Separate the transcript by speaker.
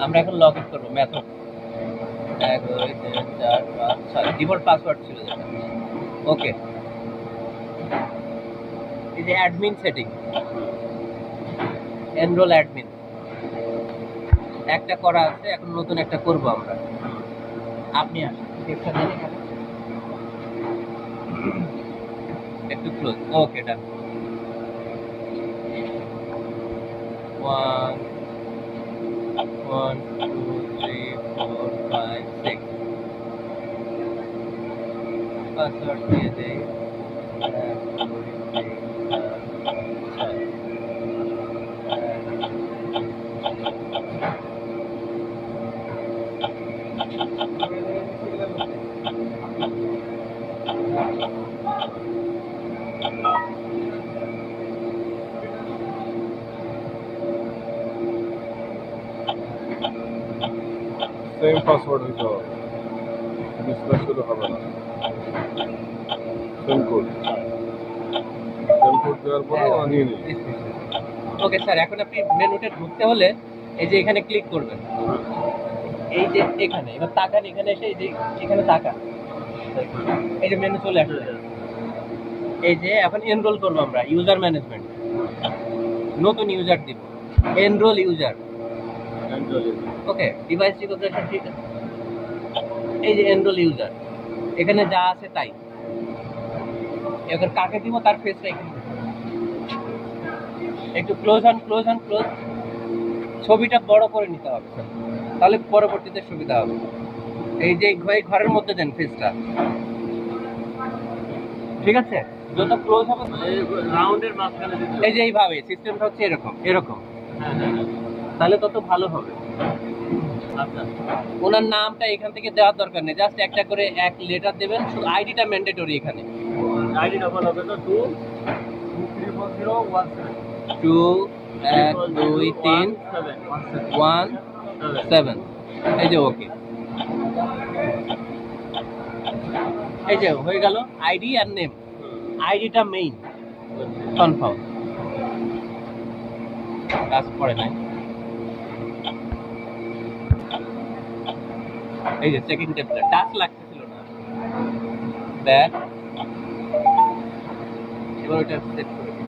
Speaker 1: আমরা এখন log in করবো মেথড 1 2 3 4 5 6 ডিফল্ট পাসওয়ার্ড ছিল যেটা। ওকে, এই যে অ্যাডমিন সেটিং, এনরোল অ্যাডমিন একটা করা আছে, এখন নতুন একটা করব আমরা। আপনি আসেন, টেক্সটটা দেন এখানে একটু ক্লোজ। ওকে, ডান। 1 1 2 3 4 5 6 পাসওয়ার্ড দিয়ে দেই। 1 2 3 4
Speaker 2: সেম পাসওয়ার্ড হইতে হবে, মিসম্যাচ হলে হবে না। সেম কোড দেওয়ার পরে আনিয়ে নিই।
Speaker 1: ওকে স্যার, এখন আপনি মেনুতে ঢুকতে হলে এই যে এখানে ক্লিক করবেন, এই যে এখানে, এবার তাকান, এখানে এসে এই যে এখানে তাকান, এই যে মেনু চলে আসবে। এই যে এখন এনরোল করবো আমরা, ইউজার ম্যানেজমেন্ট, নতুন ইউজার দিব, এনরোল ইউজার। ওকে, ডিভাইস রিকগনিশন ঠিক আছে। এই যে এনরোল ইউজার, এখানে যা আছে তাই। এবার কাকে দিব তার ফেসটা এখানে একটু ক্লোজ হন, ক্লোজ হন, ক্লোজ। ছবিটা বড় করে নিতে হবে তাহলে পরবর্তীতে সুবিধা হবে। এই যে ঘরের মধ্যে দেন ফেসটা, ঠিক আছে? যত ক্লোজ হবে রাউন্ডের মাঝখানে, এই যে এইভাবে সিস্টেমটা হচ্ছে এরকম এরকম, তাহলে তত ভালো হবে। আচ্ছা, ওনার নামটা এখান থেকে দেওয়ার দরকার নেই, জাস্ট একটা করে এক লেটার দেবেন, শুধু আইডিটা ম্যান্ডেটরি। এখানে আইডি নাম্বার হবে তো 2 1 2 3 1 7। এই যে ওকে, এই যে হয়ে গেল আইডি আর নেম। আইডিটা মেইন, কনফার্ম, কাজ করে নাই। এই যে চেকিং টেপটা টাচ লাগতেছিল না, ব্যাক। এবার ওটা সেট